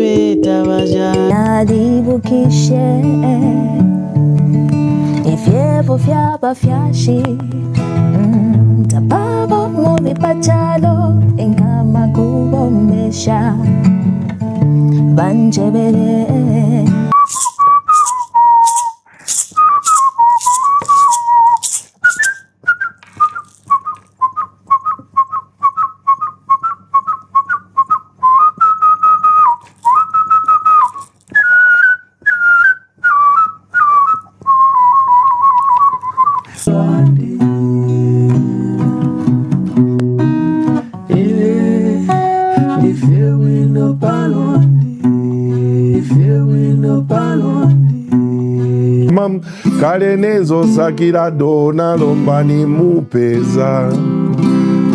peta vaja Nadibukishe Ifyepo fyaba fyashi Tababa modi pachalo Engama kubomesha Banjebere Kale nezo sakira dona lombani mupeza.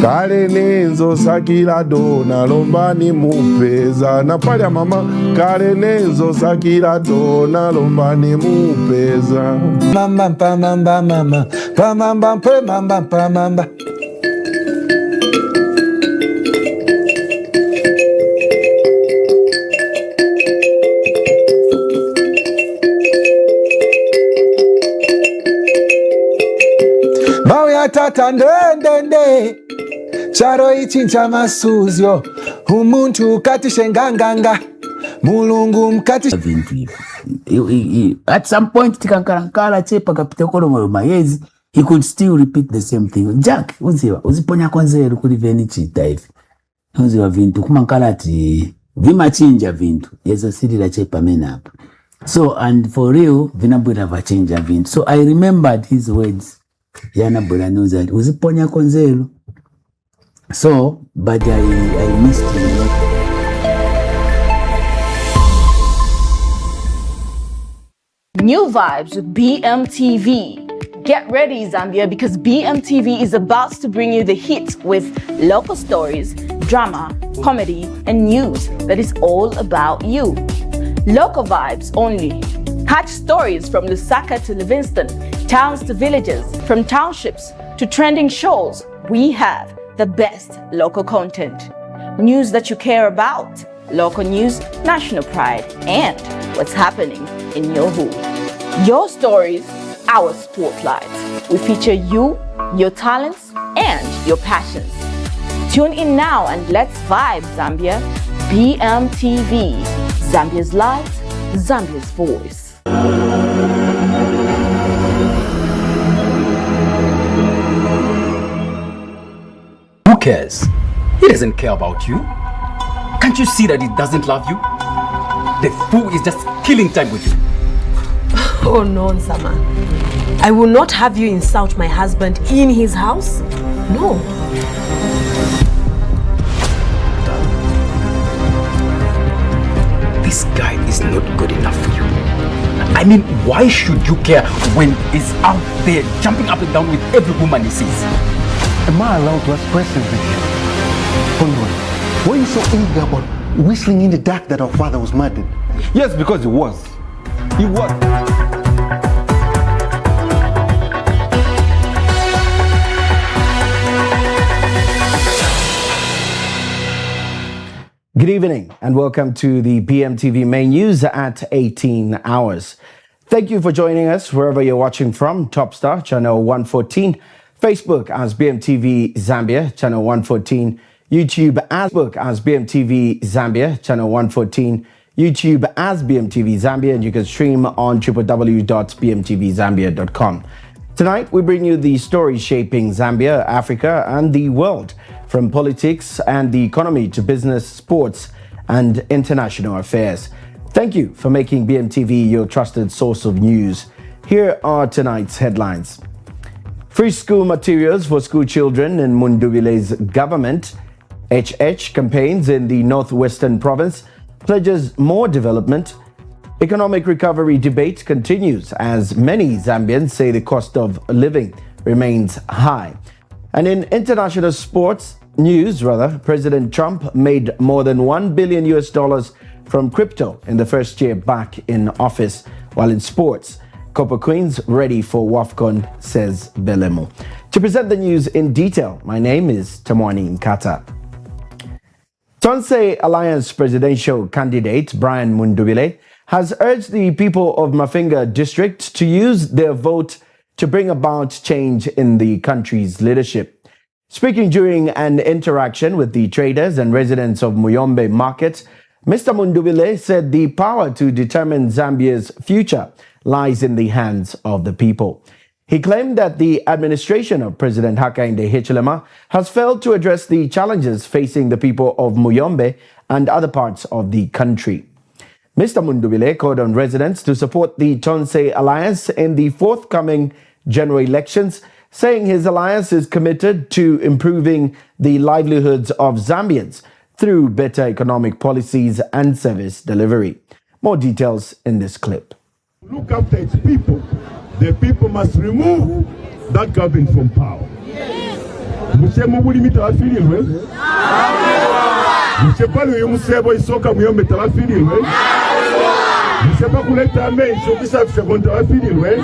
Kale nezo sakira dona lombani mupeza. Na pale mama kale nezo sakira dona lombani mupeza. Mamba pa mamba mama pa mamba pa mamba pa mamba. Tata ndende charo ichincha masuzyo umuntu katishe nganganga mulungu mkatishe vintu hivi. At some point tikankarankara chepa kapita kolo mayezi he could still repeat the same thing. Jack uziponya kwanzero kuli veni chita hivi uziwa vintu kumankala ati vimachinja vintu yezo sirira chepa mena hapa. So and for real vinabwira vachinja vintu. So I remembered his words. Yana Bulanuza uziponya konzero. So but I missed him. New vibes with Bmtv. Get ready, Zambia, because Bmtv is about to bring you the hits with local stories, drama, comedy, and news that is all about you. Local vibes only. Catch stories from Lusaka to Livingston, towns to villages, from townships to trending shows. We have the best local content. News that you care about, local news, national pride, and what's happening in your hood. Your stories, our spotlight. We feature you, your talents, and your passions. Tune in now and let's vibe, Zambia. Bmtv, Zambia's light, Zambia's voice. Who cares? He doesn't care about you. Can't you see that he doesn't love you? The fool is just killing time with you. Oh no, Nsama. I will not have you insult my husband in his house. No. This guy is not good enough for you. I mean, why should you care when he's out there jumping up and down with every woman he sees? Am I allowed to ask questions with you? Hold on. Why are you so eager about whistling in the dark that our father was murdered? Yes, because he was. He was. Good evening and welcome to the Bmtv main news at 18 hours. Thank you for joining us wherever you're watching from. Topstar, channel 114. Facebook as Bmtv Zambia, channel 114. YouTube as Bmtv Zambia, channel 114. YouTube as Bmtv Zambia, and you can stream on www.bmtvzambia.com. Tonight, we bring you the stories shaping Zambia, Africa, and the world, from politics and the economy to business, sports, and international affairs. Thank you for making Bmtv your trusted source of news. Here are tonight's headlines. Free school materials for school children in Mundubile's government. HH campaigns in the northwestern province pledges more development. Economic recovery debate continues as many Zambians say the cost of living remains high. And in international sports news, President Trump made more than $1 billion from crypto in the first year back in office. While in sports, Copper Queens ready for WAFCON, says Belemo. To present the news in detail, my name is Tamwani Nkata. Tonse Alliance presidential candidate Brian Mundubile has urged the people of Mafinga district to use their vote to bring about change in the country's leadership. Speaking during an interaction with the traders and residents of Muyombe market, Mr. Mundubile said the power to determine Zambia's future lies in the hands of the people. He claimed that the administration of President Hakainde Hichilema has failed to address the challenges facing the people of Muyombe and other parts of the country. Mr. Mundubile called on residents to support the Tonse Alliance in the forthcoming general elections, saying his alliance is committed to improving the livelihoods of Zambians through better economic policies and service delivery. More details in this clip. Look after its people. The people must remove that government from power. Musemo bulimi tabafirirwe. Musepalo yumusebo isoka Muyombe tabafirirwe. Musepa kuleta amenshi okisafisha konta tabafirirwe.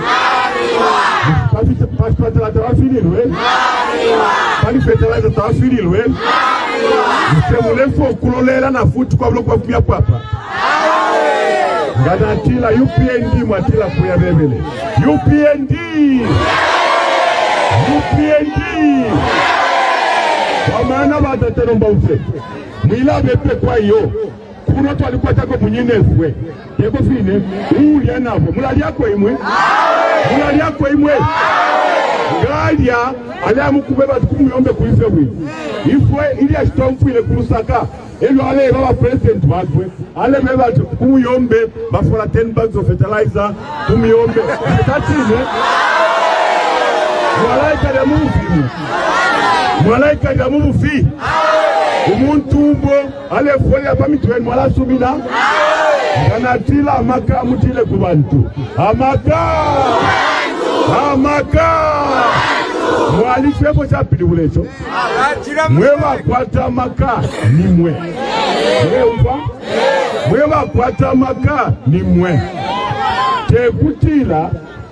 Pasipatala tabafirirwe. Panifetalaza tabafirirwe. Musemulefo okulolera na futu kwa bloku wafumia kwapa. Ganatila UPND mwatila kuya bebele. UPND! UPND! Wamana watateromba ufe. Mwila bepe kwa iyo. Kuno tu alikuwa tako mwenyine fwe. Yeko fine, uli anavo. Mulali yako imwe? Mulali yako imwe? Galia, alea mukubeba tukumuyombe kuife mwe. Ifwe, ili ya shitomfu ile kurusaka. Elo ale baba president wakwe ale beba kumuyombe bafola 10 bags of fertilizer kumuyombe tatine mwalaika ya mufi mwalaika ya mufi umuntu ale folia pamitwe mwala subina kanatila amaka mutile kubantu amaka mwalifepo chapili ulecho mwewa kwata maka ni mwe mwewa kwata maka ni mwe tekutila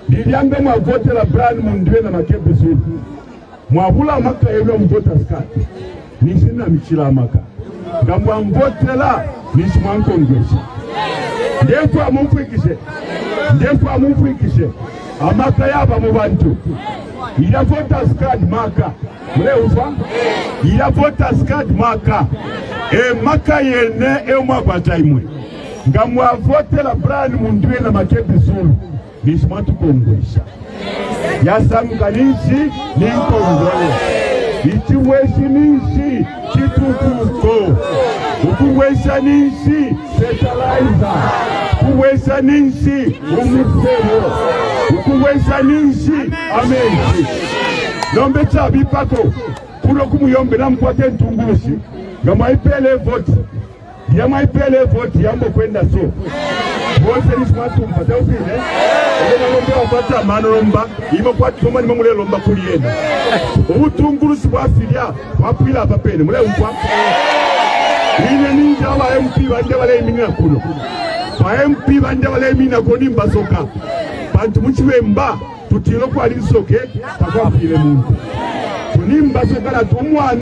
liliambe mwavotela Brian Mundubile na makepe zulu mwavula maka ewe mvota skati nisina michila maka ngambwa mvotela nisi mwankongwesha ndefu amumfuikishe amaka yaba mubantu ila voters card maka mleufa ila voters card maka maka yene mwabata imwe ngamwa votela Brian Mundubile na makepe zulu nismatu kongwesha yasamka ninshi ninkongole ichiweshi ninshi chitukuko ukuwesha ninshi fertilizer ukuwesha ninshi umufero ukuwesha ninshi amenshi nombe chabi pako kuno kumuyombe na mkwate ntungushi ngamaipele vote yambo kwenda so bose nismatu mpata ufine lombe wapata manolomba imo kwati koma nimo mule lomba kulienda ubutungurusi bwafilia wapila apapene mule umpwa ine ninja wa MP bande wale imina kuno pa MP bande wale imina koni mbasoka bantu muchiwe mba tutilo kwa lisoke pakwa file muntu kuni mbasoka na tumwa.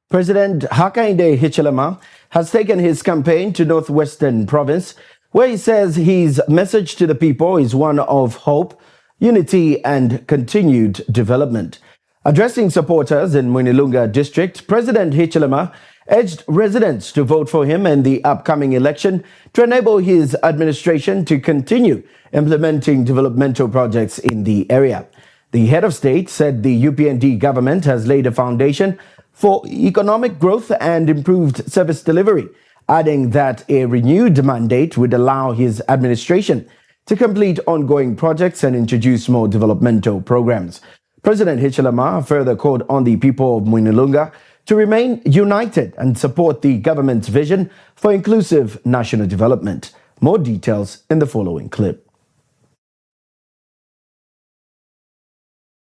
President Hakainde Hichilema has taken his campaign to Northwestern Province, where he says his message to the people is one of hope, unity, and continued development. Addressing supporters in Mwinilunga district, President Hichilema urged residents to vote for him in the upcoming election to enable his administration to continue implementing developmental projects in the area. The head of state said the UPND government has laid a foundation for economic growth and improved service delivery, adding that a renewed mandate would allow his administration to complete ongoing projects and introduce more developmental programs. President Hichilema further called on the people of Mwinilunga to remain united and support the government's vision for inclusive national development. More details in the following clip.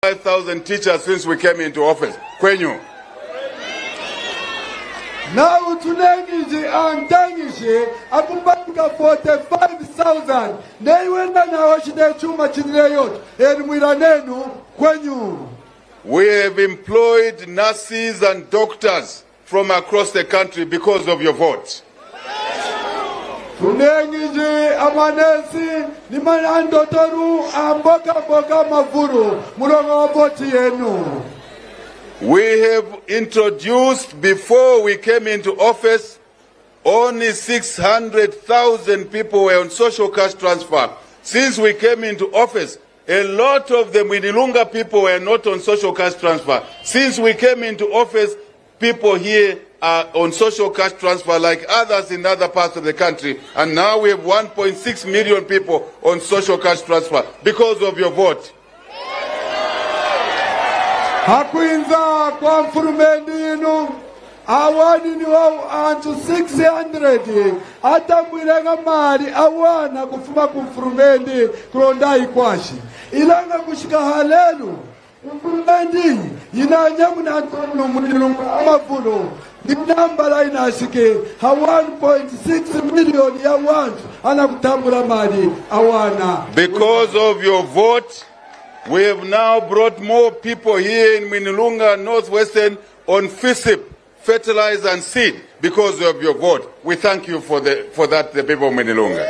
5,000 teachers since we came into office. Kwenyu. Now tunengize andangishe akubanga 45,000 neiwenda nawo shide chuma chinile yote elimwira nenu kwenyu. We have employed nurses and doctors from across the country because of your vote. Tunengije amanesi ni manandotoru amboka mavuru mulongo voti yenu. We have introduced, before we came into office, only 600,000 people were on social cash transfer. Since we came into office, a lot of the Mwinilunga people were not on social cash transfer. Since we came into office, people here are on social cash transfer like others in other parts of the country. And now we have 1.6 million people on social cash transfer because of your vote. Hakuinza kwa mfurumendi inu awani ni wao antu 600 hata mwilenga mali awana kufuma kumfurumendi kulondai kwashi ilanga kushika halelu mfurumendi inanyamu na antono mwinilunga amavuno ni nambala inashike ha 1.6 million ya wantu anakutambula mali awana. Because of your vote, we have now brought more people here in Mwinilunga, Northwestern, on FISIP, fertilizer and seed, because of your vote. We thank you for that, the people of Mwinilunga.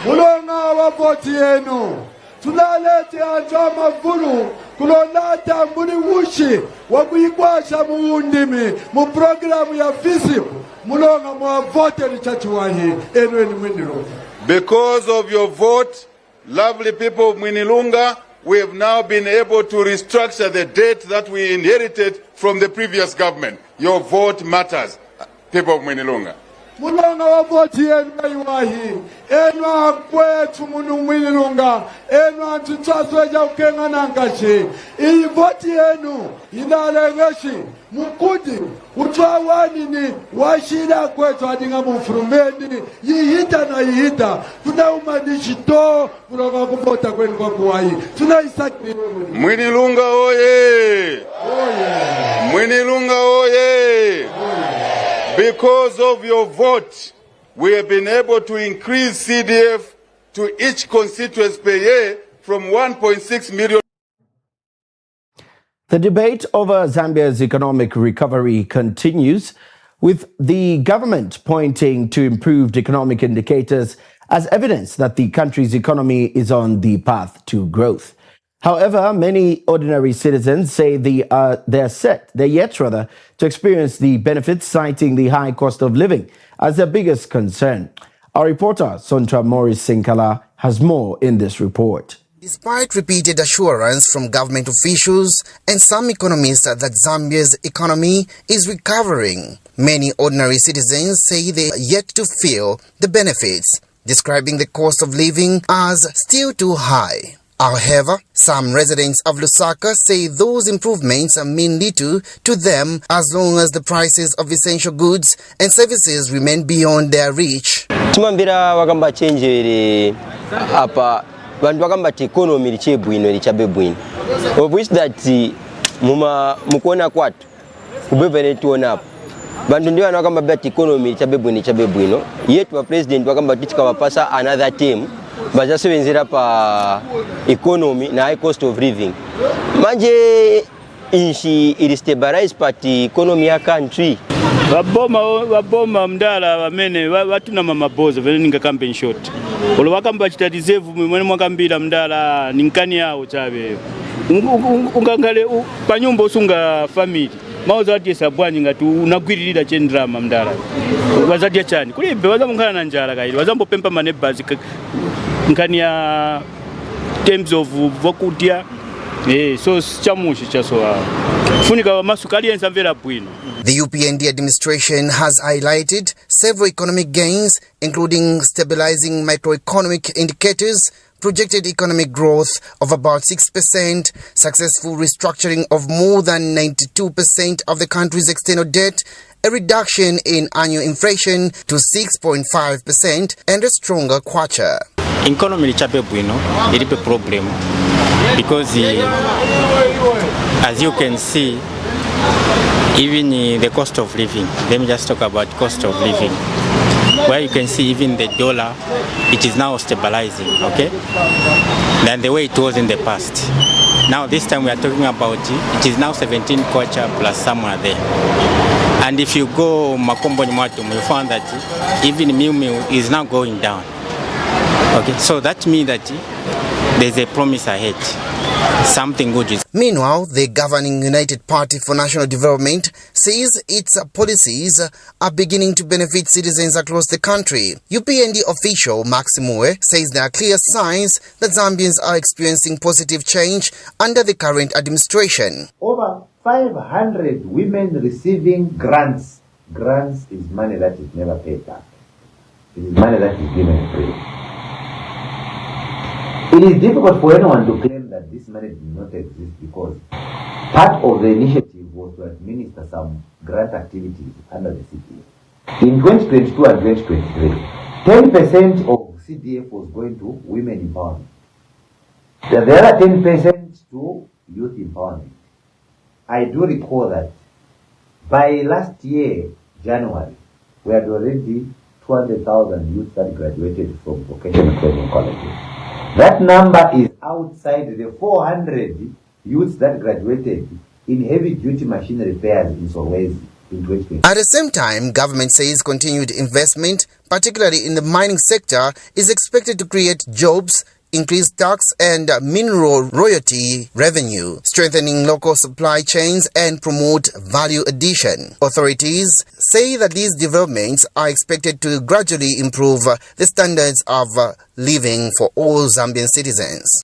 Mulonga wa voti yenu. Tunalete anjwa mavuru, kulonata mbuni wushi, wakuikwasha muundimi, mu programu ya FISIP. Mulonga mwa vote ni chachuwahi, enu eni Mwinilunga. Because of your vote, lovely people of Mwinilunga, we have now been able to restructure the debt that we inherited from the previous government. Your vote matters, people of Mwinilunga. Mulonga wa voti yenu yuwahi, enu akwetu munu Mwinilunga, enu antuchasweja ukenga nangashi. Iyi voti yenu inalengeshi, mukudi, utwawani ni washida kwetu adinga mufurumeni, yihita na yihita, tunaumanishi to, mulonga kuvota kwenu kwa kuwahi. Tunaisaki Mwinilunga oye! Mwinilunga oye! Because of your vote, we have been able to increase CDF to each constituency per year from 1.6 million. The debate over Zambia's economic recovery continues, with the government pointing to improved economic indicators as evidence that the country's economy is on the path to growth. However, many ordinary citizens say they're yet to experience the benefits, citing the high cost of living as their biggest concern. Our reporter, Sontra Morris Sinkala, has more in this report. Despite repeated assurance from government officials and some economists that Zambia's economy is recovering, many ordinary citizens say they are yet to feel the benefits, describing the cost of living as still too high. However, some residents of Lusaka say those improvements mean little to them as long as the prices of essential goods and services remain beyond their reach. Tumambira wakamba change hapa bantu wakamba economy lichebwino lichabebwino. Of which that mukuona kwatu kubebele tuona hapo. Bantu ndio wakamba that economy lichabebwino. Yet wa president wakamba tichika wapasa another term. Bajase wenzira pa economy na high cost of living. Manje inshi ili stabilize pati economy ya country. Waboma mdala wamene watuna mamabozo vene ninga campaign short. Olo wakamba chita deserve mwene mwakambira mdala ninkani yao chabe. Ungangale panyumba usunga family. Mauza wati sabwani ngatu unagwiririra chendrama mdala. Wazadi chani. Kulibe wazamungana na njala kaili. Wazambo pempa manebazi nkani ya terms of vokutia so chamushi chasoa funika wa masukali ensamvera bwino. The UPND administration has highlighted several economic gains, including stabilizing macroeconomic indicators, projected economic growth of about 6%, successful restructuring of more than 92% of the country's external debt, a reduction in annual inflation to 6.5%, and a stronger kwacha. Economy chape bwino ilipe problem because as you can see, even the cost of living, let me just talk about cost of living, where you can see even the dollar, it is now stabilizing, okay, than the way it was in the past. Now this time we are talking about it is now 17 kwacha plus somewhere there. And if you go Makombo Nyamatum, you find that even Miu is now going down. Okay, so that means that there's a promise ahead. Something good is. Meanwhile, the governing United Party for National Development says its policies are beginning to benefit citizens across the country. UPND official Maximue says there are clear signs that Zambians are experiencing positive change under the current administration. Over 500 women receiving grants. Grants is money that is never paid back. It is money that is given free. It is difficult for anyone to claim that this money did not exist because part of the initiative was to administer some grant activities under the CDF. In 2022 and 2023, 10% of CDF was going to women empowerment. The other 10% to youth empowerment. I do recall that by last year, January, we had already 200,000 youths that graduated from vocational training colleges. That number is outside the 400 youths that graduated in heavy-duty machine repairs in Solwezi in 2020. At the same time, government says continued investment, particularly in the mining sector, is expected to create jobs, increase tax and mineral royalty revenue, strengthening local supply chains and promote value addition. Authorities say that these developments are expected to gradually improve the standards of living for all Zambian citizens.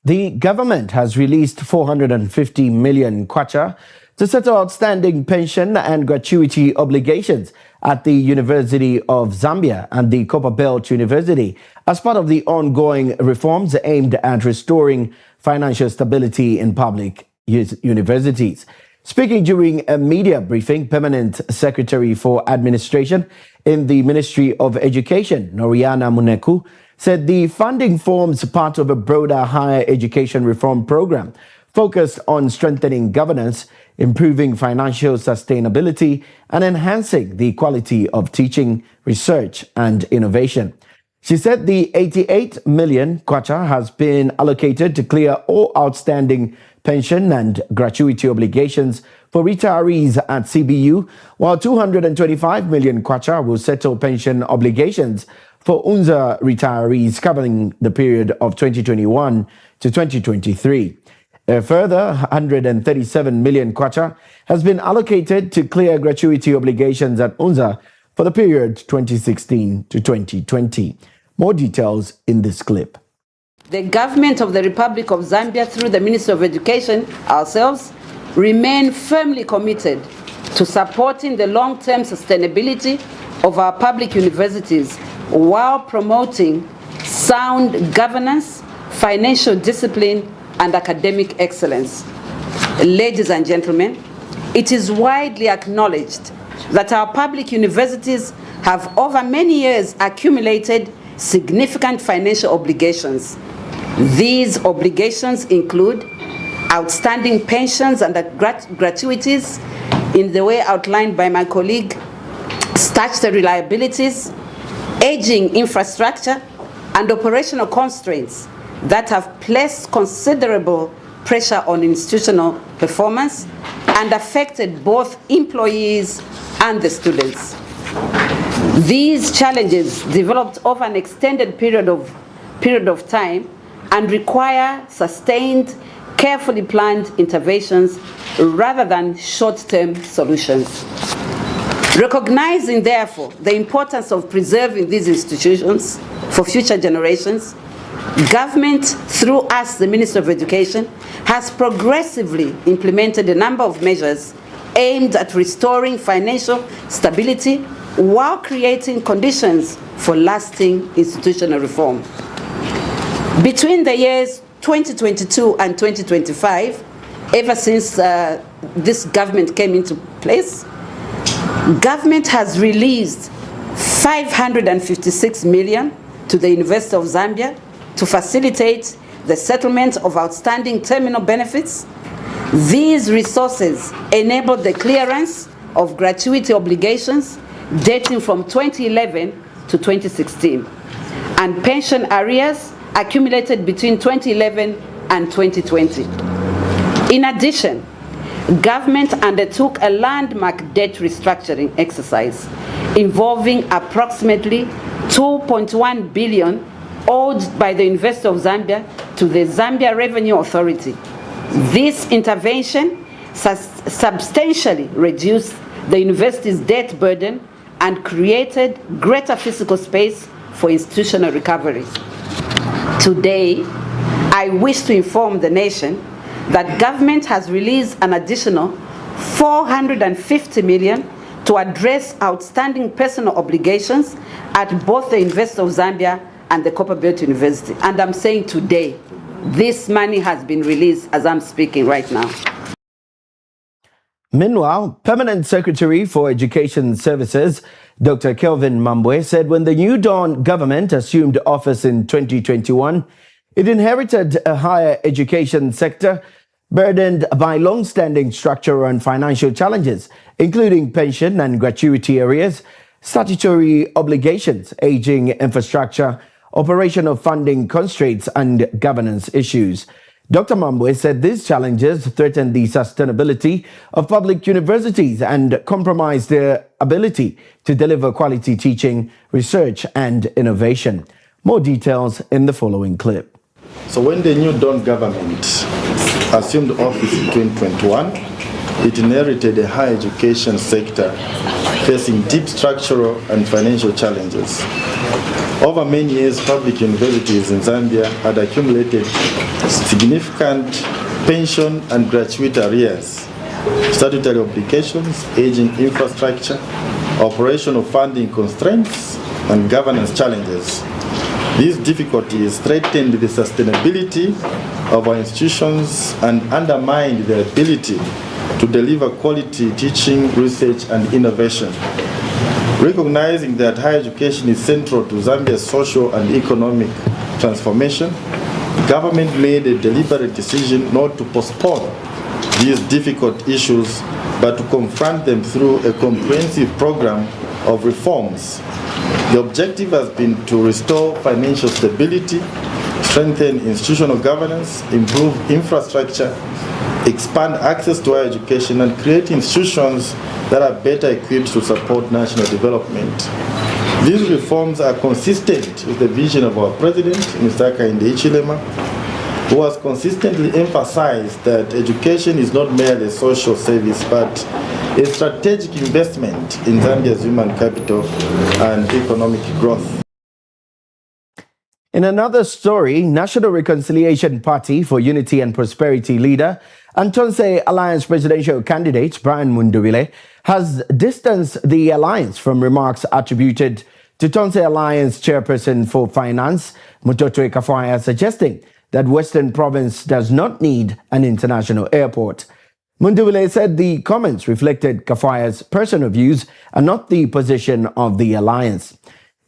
The government has released 450 million kwacha to settle outstanding pension and gratuity obligations at the University of Zambia and the Copperbelt University as part of the ongoing reforms aimed at restoring financial stability in public universities. Speaking during a media briefing, Permanent Secretary for Administration in the Ministry of Education, Noriana Muneku, said the funding forms part of a broader higher education reform program focused on strengthening governance, improving financial sustainability, and enhancing the quality of teaching, research, and innovation. She said the 88 million kwacha has been allocated to clear all outstanding pension and gratuity obligations for retirees at CBU, while 225 million kwacha will settle pension obligations for UNZA retirees covering the period of 2021 to 2023. A further 137 million kwacha has been allocated to clear gratuity obligations at UNZA for the period 2016 to 2020. More details in this clip. The government of the Republic of Zambia, through the Ministry of Education, ourselves, remain firmly committed to supporting the long-term sustainability of our public universities while promoting sound governance, financial discipline, and academic excellence. Ladies and gentlemen, it is widely acknowledged that our public universities have over many years accumulated significant financial obligations. These obligations include outstanding pensions and gratuities in the way outlined by my colleague, statutory liabilities, aging infrastructure, and operational constraints that have placed considerable pressure on institutional performance and affected both employees and the students. These challenges developed over an extended period of time and require sustained, carefully planned interventions rather than short-term solutions. Recognizing, therefore, the importance of preserving these institutions for future generations, government, through us, the Ministry of Education, has progressively implemented a number of measures aimed at restoring financial stability while creating conditions for lasting institutional reform. Between the years 2022 and 2025, ever since this government came into place, government has released 556 million to the University of Zambia to facilitate the settlement of outstanding terminal benefits. These resources enabled the clearance of gratuity obligations dating from 2011 to 2016, and pension arrears accumulated between 2011 and 2020. In addition, government undertook a landmark debt restructuring exercise involving approximately 2.1 billion owed by the University of Zambia to the Zambia Revenue Authority. This intervention substantially reduced the university's debt burden and created greater physical space for institutional recovery. Today, I wish to inform the nation that government has released an additional 450 million to address outstanding personal obligations at both the University of Zambia and the Copperbelt University. And I'm saying today, this money has been released as I'm speaking right now. Meanwhile, Permanent Secretary for Education Services, Dr. Kelvin Mambwe, said when the New Dawn government assumed office in 2021, it inherited a higher education sector burdened by long-standing structural and financial challenges, including pension and gratuity arrears, statutory obligations, aging infrastructure, operational funding constraints, and governance issues. Dr. Mambwe said these challenges threaten the sustainability of public universities and compromise their ability to deliver quality teaching, research, and innovation. More details in the following clip. So when the New Dawn government assumed office in 2021, it inherited a higher education sector facing deep structural and financial challenges. Over many years, public universities in Zambia had accumulated significant pension and gratuity arrears, statutory obligations, aging infrastructure, operational funding constraints, and governance challenges. These difficulties threatened the sustainability of our institutions and undermined their ability to deliver quality teaching, research, and innovation. Recognizing that higher education is central to Zambia's social and economic transformation, the government made a deliberate decision not to postpone these difficult issues, but to confront them through a comprehensive program of reforms. The objective has been to restore financial stability, strengthen institutional governance, improve infrastructure, expand access to higher education, and create institutions that are better equipped to support national development. These reforms are consistent with the vision of our President, Mr. Hakainde Hichilema, who has consistently emphasized that education is not merely a social service, but a strategic investment in Zambia's human capital and economic growth. In another story, National Reconciliation Party for Unity and Prosperity leader and Tonse Alliance presidential candidate Brian Mundubile has distanced the alliance from remarks attributed to Tonse Alliance chairperson for finance, Mutotwe Kafwaya, suggesting that Western Province does not need an international airport. Mundubile said the comments reflected Kafwaya's personal views and not the position of the alliance.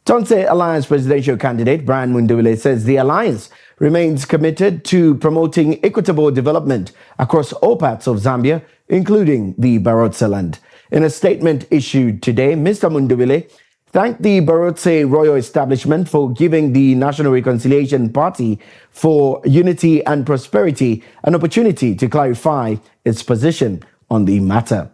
Tonse Alliance presidential candidate Brian Mundubile says the alliance remains committed to promoting equitable development across all parts of Zambia, including the Barotse land. In a statement issued today, Mr. Mundubile thanked the Barotse royal establishment for giving the National Reconciliation Party for Unity and Prosperity an opportunity to clarify its position on the matter.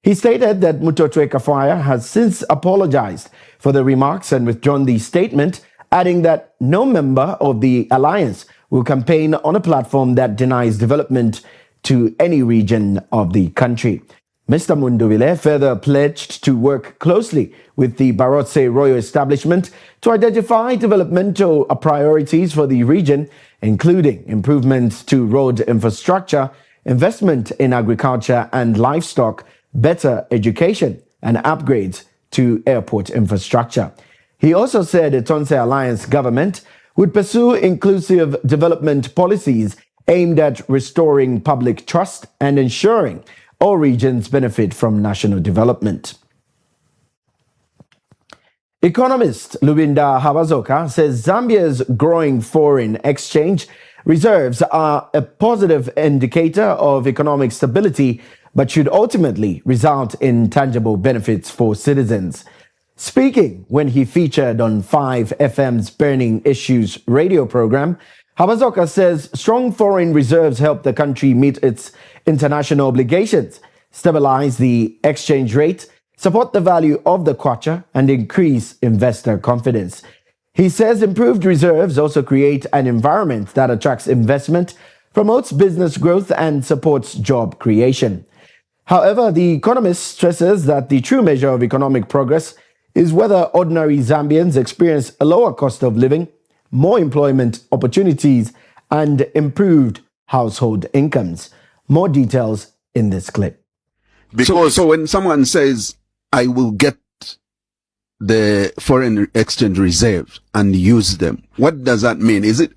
He stated that Mutotwe Kafwaya has since apologized for the remarks and withdrawn the statement, adding that no member of the alliance will campaign on a platform that denies development to any region of the country. Mr. Mundubile further pledged to work closely with the Barotse royal establishment to identify developmental priorities for the region, including improvements to road infrastructure, investment in agriculture and livestock, better education, and upgrades to airport infrastructure. He also said the Tonse Alliance government would pursue inclusive development policies aimed at restoring public trust and ensuring all regions benefit from national development. Economist Lubinda Habazoka says Zambia's growing foreign exchange reserves are a positive indicator of economic stability, but should ultimately result in tangible benefits for citizens. Speaking when he featured on 5FM's Burning Issues radio program, Habazoka says strong foreign reserves help the country meet its international obligations, stabilize the exchange rate, support the value of the kwacha, and increase investor confidence. He says improved reserves also create an environment that attracts investment, promotes business growth, and supports job creation. However, the economist stresses that the true measure of economic progress is whether ordinary Zambians experience a lower cost of living, more employment opportunities, and improved household incomes. More details in this clip. Because so when someone says, I will get the foreign exchange reserves and use them, what does that mean? Is it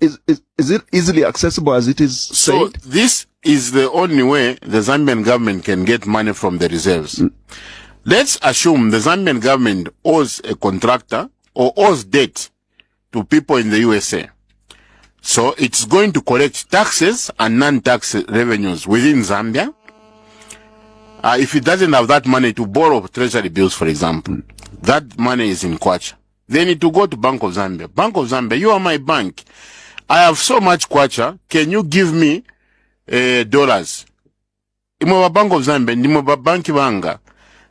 easily accessible as it is said? So this is the only way the Zambian government can get money from the reserves. Let's assume the Zambian government owes a contractor or owes debt to people in the USA. So it's going to collect taxes and non-tax revenues within Zambia. If it doesn't have that money to borrow treasury bills, for example, that money is in kwacha. They need to go to Bank of Zambia. Bank of Zambia, you are my bank. I have so much kwacha. Can you give me dollars? Imo Bank of Zambia, ndimo banki banga.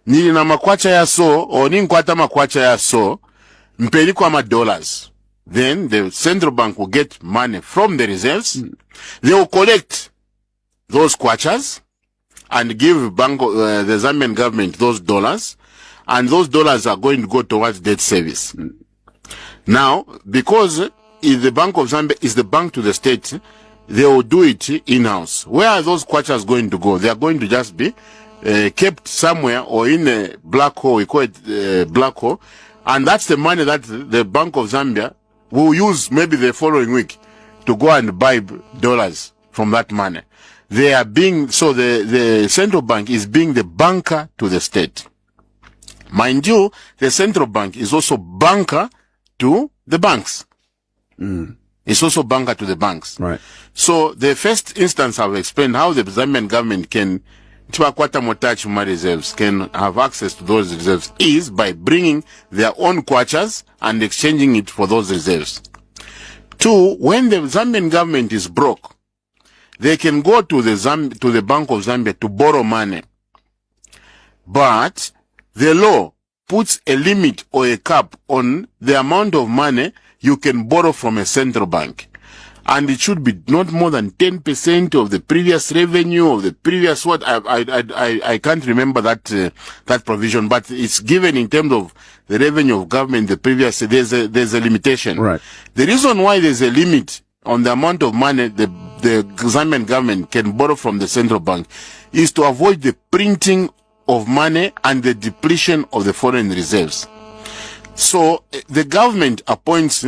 Nili na makwacha ya so, o ninkwata makwacha ya so, mpeli kwa dollars. Then the central bank will get money from the reserves. They will collect those kwachas and give the Zambian government those dollars, and those dollars are going to go towards debt service. Now, because if the Bank of Zambia is the bank to the state, they will do it in-house. Where are those kwachas going to go? They are going to just be kept somewhere or in a black hole. We call it black hole, and that's the money that the Bank of Zambia will use maybe the following week to go and buy dollars from that money. They are being, so the central bank is being the banker to the state. Mind you, the central bank is also banker to the banks. It's also banker to the banks. Right. So the first instance I've explained how the Zambian government can reserves can have access to those reserves is by bringing their own kwachas and exchanging it for those reserves. Two, when the Zambian government is broke, they can go to the Bank of Zambia to borrow money. But the law puts a limit or a cap on the amount of money you can borrow from a central bank. And it should be not more than 10% of the previous revenue of the previous what I can't remember that provision, but it's given in terms of the revenue of government the previous. There's a limitation. Right. The reason why there's a limit on the amount of money the Zambian government can borrow from the central bank is to avoid the printing of money and the depletion of the foreign reserves. So the government appoints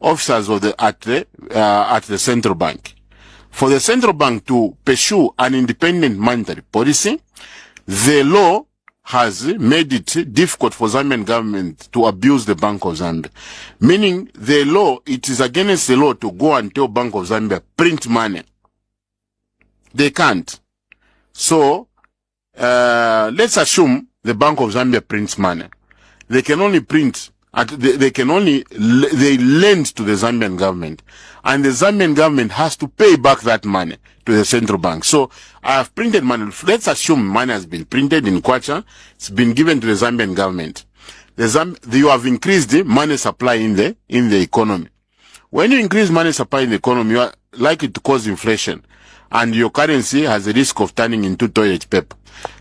officers of at the central bank. For the central bank to pursue an independent monetary policy, the law has made it difficult for Zambian government to abuse the Bank of Zambia. Meaning the law, it is against the law to go and tell Bank of Zambia, print money. They can't. So, let's assume the Bank of Zambia prints money. They can only print they lend to the Zambian government, and the Zambian government has to pay back that money to the central bank. So I have printed money. Let's assume money has been printed in kwacha. It's been given to the Zambian government. You have increased the money supply in the economy. When you increase money supply in the economy, you are likely to cause inflation, and your currency has a risk of turning into toilet paper.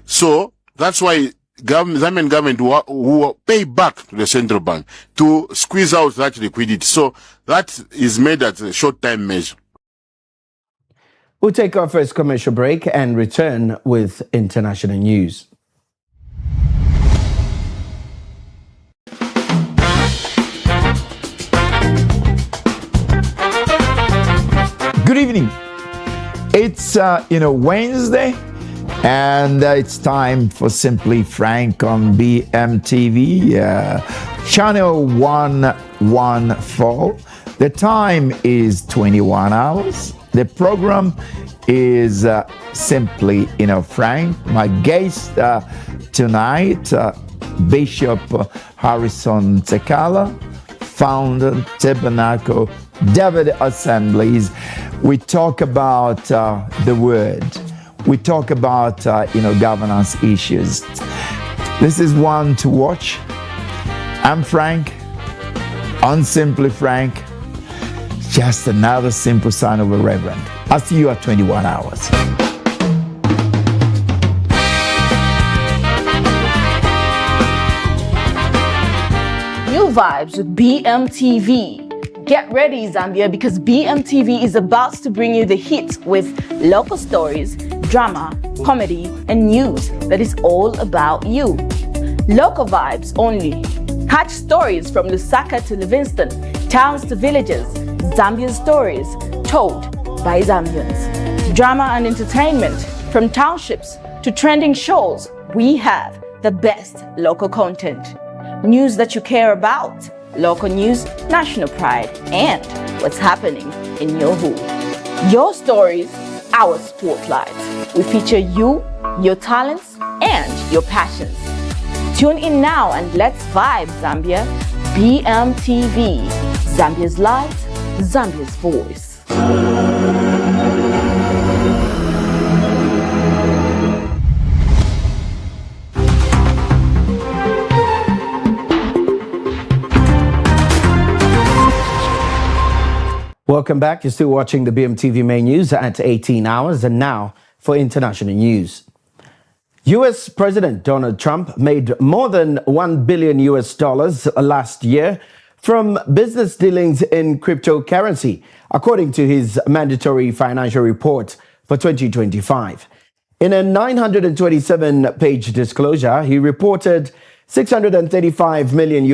So that's why Zambian government will pay back to the central bank to squeeze out that liquidity. So that is made as a short-time measure. We'll take our first commercial break and return with international news. Good evening. It's Wednesday. And it's time for Simply Frank on Bmtv, channel 114. The time is 21 hours. The program is Simply Frank. My guest tonight Bishop Harrison Tekala, founder, Tabernacle, David Assemblies. We talk about the word. We talk about, governance issues. This is one to watch. I'm Frank, unsimply Frank, just another simple son of a reverend. I'll see you at 21 hours. New vibes with BMTV. Get ready, Zambia, because BMTV is about to bring you the hits with local stories, drama, comedy, and news that is all about you. Local vibes only. Catch stories from Lusaka to Livingston, towns to villages, Zambia's stories told by Zambians. Drama and entertainment, from townships to trending shows, we have the best local content. News that you care about, local news, national pride, and what's happening in your hood. Your stories, our spotlight. We feature you, your talents, and your passions. Tune in now and let's vibe, Zambia. BMTV, Zambia's light, Zambia's voice. Welcome back. You're still watching the BMTV main news at 18 hours. And now for international news. US President Donald Trump made more than $1 billion last year from business dealings in cryptocurrency, according to his mandatory financial report for 2025. In a 927-page disclosure, he reported $635 million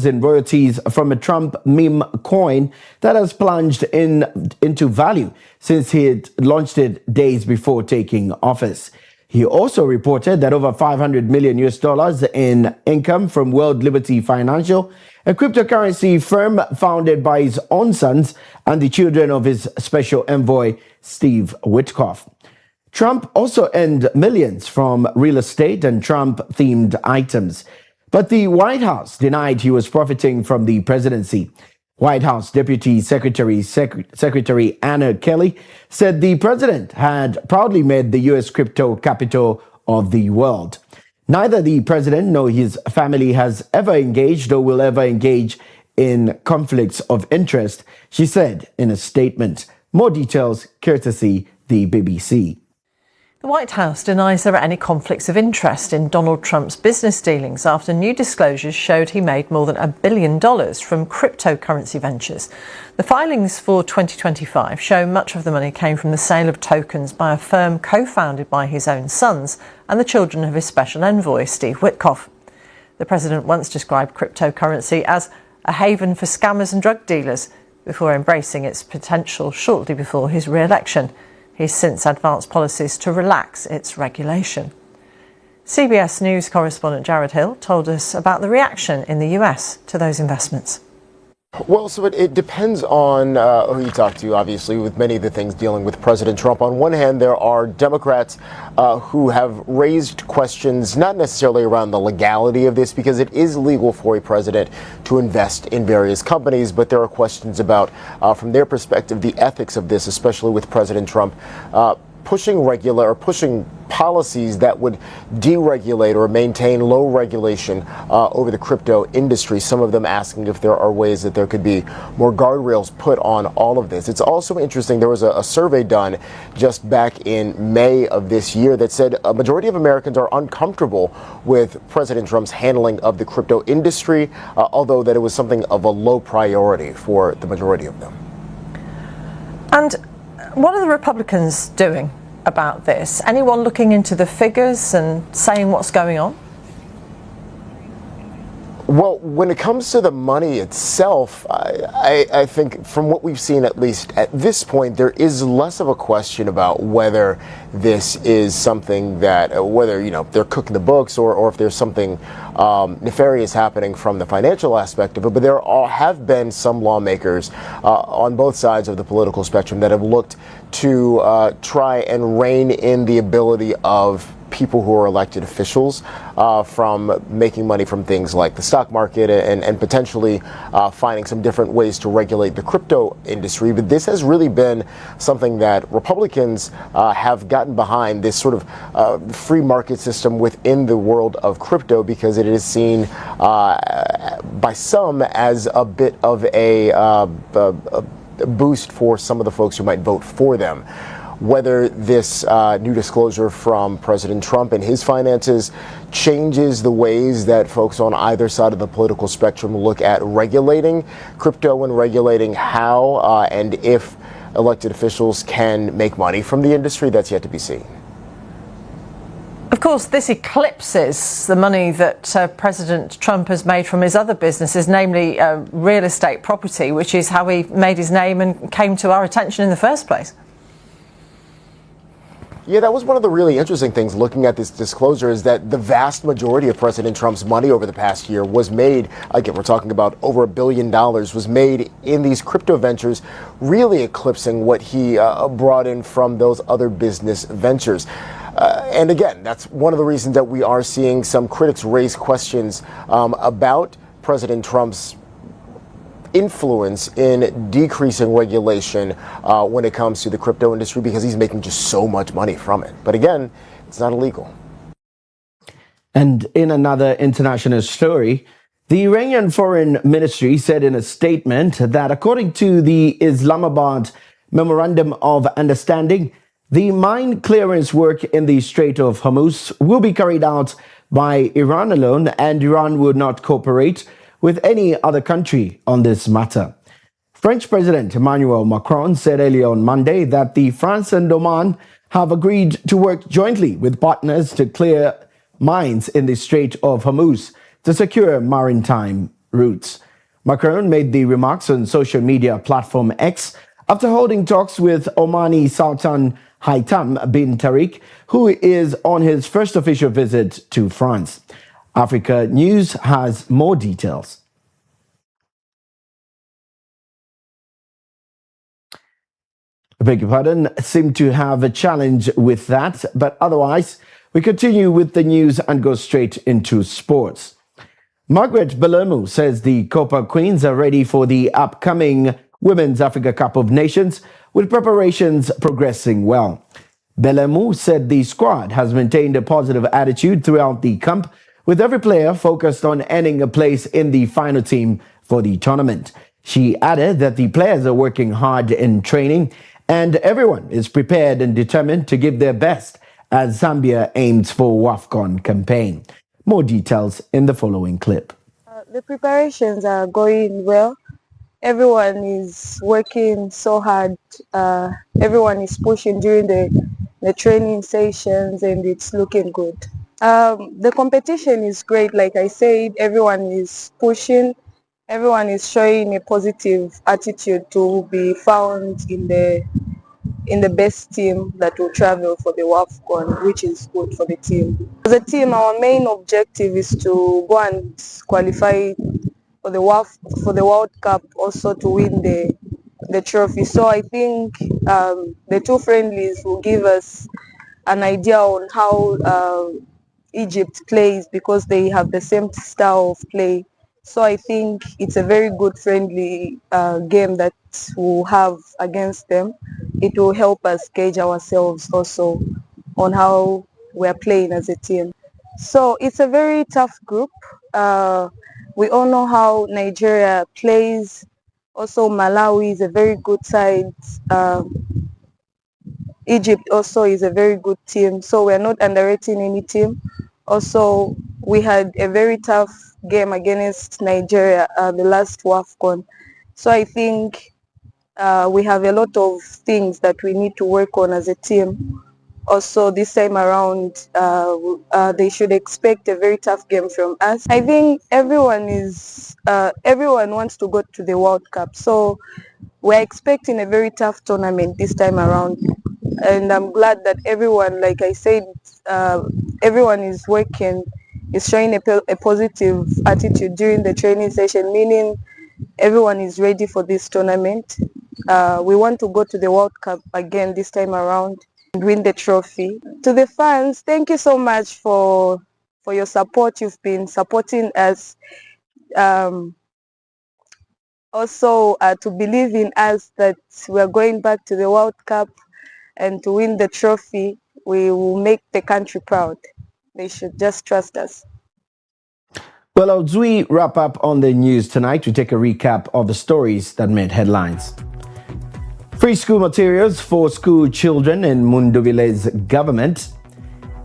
in royalties from a Trump meme coin that has plunged into value since he had launched it days before taking office. He also reported that over $500 million in income from World Liberty Financial, a cryptocurrency firm founded by his own sons and the children of his special envoy, Steve Witkoff. Trump also earned millions from real estate and Trump-themed items. But the White House denied he was profiting from the presidency. White House Deputy Secretary Anna Kelly said the president had proudly made the U.S. crypto capital of the world. Neither the president nor his family has ever engaged or will ever engage in conflicts of interest, she said in a statement. More details courtesy the BBC. The White House denies there are any conflicts of interest in Donald Trump's business dealings after new disclosures showed he made more than $1 billion from cryptocurrency ventures. The filings for 2025 show much of the money came from the sale of tokens by a firm co-founded by his own sons and the children of his special envoy, Steve Witkoff. The president once described cryptocurrency as a haven for scammers and drug dealers before embracing its potential shortly before his re-election. He's since advanced policies to relax its regulation. CBS News correspondent Jared Hill told us about the reaction in the US to those investments. Well, so it depends on who you talk to, obviously, with many of the things dealing with President Trump. On one hand, there are Democrats who have raised questions, not necessarily around the legality of this, because it is legal for a president to invest in various companies, but there are questions about, from their perspective, the ethics of this, especially with President Trump pushing policies that would deregulate or maintain low regulation over the crypto industry, some of them asking if there are ways that there could be more guardrails put on all of this. It's also interesting, there was a survey done just back in May of this year that said a majority of Americans are uncomfortable with President Trump's handling of the crypto industry, although that it was something of a low priority for the majority of them. And what are the Republicans doing about this? Anyone looking into the figures and saying what's going on? Well, when it comes to the money itself, I think from what we've seen, at least at this point, there is less of a question about whether this is something that, whether, they're cooking the books or if there's something nefarious happening from the financial aspect of it. But there have been some lawmakers on both sides of the political spectrum that have looked to try and rein in the ability of people who are elected officials from making money from things like the stock market and potentially finding some different ways to regulate the crypto industry. But this has really been something that Republicans have gotten behind, this sort of free market system within the world of crypto, because it is seen by some as a bit of a boost for some of the folks who might vote for them. Whether this new disclosure from President Trump and his finances changes the ways that folks on either side of the political spectrum look at regulating crypto and regulating how and if elected officials can make money from the industry, that's yet to be seen. Of course, this eclipses the money that President Trump has made from his other businesses, namely real estate property, which is how he made his name and came to our attention in the first place. Yeah, that was one of the really interesting things looking at this disclosure, is that the vast majority of President Trump's money over the past year was made, again, we're talking about over $1 billion, was made in these crypto ventures, really eclipsing what he brought in from those other business ventures. And again, that's one of the reasons that we are seeing some critics raise questions about President Trump's influence in decreasing regulation when it comes to the crypto industry, because he's making just so much money from it. But again, it's not illegal. And in another international story, the Iranian Foreign Ministry said in a statement that according to the Islamabad Memorandum of Understanding, the mine clearance work in the Strait of Hormuz will be carried out by Iran alone, and Iran would not cooperate with any other country on this matter. French President Emmanuel Macron said earlier on Monday that the France and Oman have agreed to work jointly with partners to clear mines in the Strait of Hormuz to secure maritime routes. Macron made the remarks on social media platform X after holding talks with Omani Sultan Haitham bin Tariq, who is on his first official visit to France. Africa News has more details. I beg your pardon, seem to have a challenge with that, but otherwise, we continue with the news and go straight into sports. Margaret Bellomo says the Copa Queens are ready for the upcoming Women's Africa Cup of Nations, with preparations progressing well. Bellomo said the squad has maintained a positive attitude throughout the camp, with every player focused on earning a place in the final team for the tournament. She added that the players are working hard in training and everyone is prepared and determined to give their best as Zambia aims for WAFCON campaign. More details in the following clip. The preparations are going well. Everyone is working so hard. Everyone is pushing during the training sessions, and it's looking good. The competition is great. Like I said, everyone is pushing. Everyone is showing a positive attitude to be found in the best team that will travel for the WAFCON, which is good for the team. As a team, our main objective is to go and qualify for the World Cup, also to win the trophy. So I think the two friendlies will give us an idea on how Egypt plays, because they have the same style of play. So I think it's a very good friendly game that we'll have against them. It will help us gauge ourselves also on how we're playing as a team. So it's a very tough group. We all know how Nigeria plays. Also Malawi is a very good side. Egypt also is a very good team. So we're not underrating any team. Also, we had a very tough game against Nigeria, the last WAFCON. So I think we have a lot of things that we need to work on as a team. Also, this time around, they should expect a very tough game from us. I think everyone wants to go to the World Cup. So we're expecting a very tough tournament this time around. And I'm glad that everyone, like I said, everyone is working, is showing a positive attitude during the training session, meaning everyone is ready for this tournament. We want to go to the World Cup again this time around. win the trophy. To the fans, thank you so much for your support. You've been supporting us. Also to believe in us that we're going back to the World Cup and to win the trophy. We will make the country proud. They should just trust us. Well, as we wrap up on the news tonight, we take a recap of the stories that made headlines. Free school materials for school children in Mundubile's government.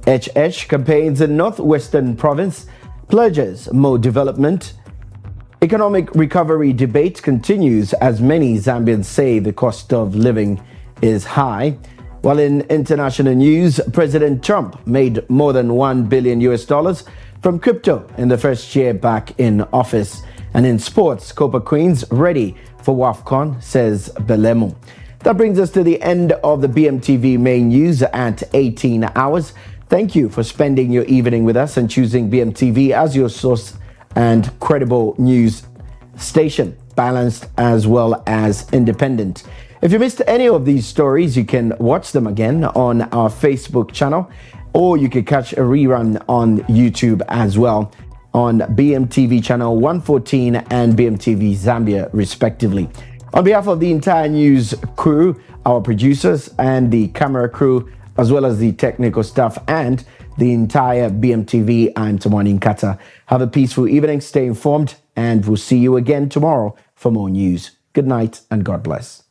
HH campaigns in Northwestern Province pledges more development. Economic recovery debate continues as many Zambians say the cost of living is high. While in international news, President Trump made more than $1 billion from crypto in the first year back in office. And in sports, Copa Queens ready for WAFCON, says Belemo. That brings us to the end of the BMTV main news at 18 hours. Thank you for spending your evening with us and choosing BMTV as your source and credible news station, balanced as well as independent. If you missed any of these stories, you can watch them again on our Facebook channel, or you can catch a rerun on YouTube as well on BMTV channel 114 and BMTV Zambia, respectively. On behalf of the entire news crew, our producers and the camera crew, as well as the technical staff and the entire BMTV, I'm Tamani Nkata. Have a peaceful evening, stay informed, and we'll see you again tomorrow for more news. Good night and God bless.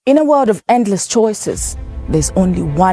In a world of endless choices, there's only one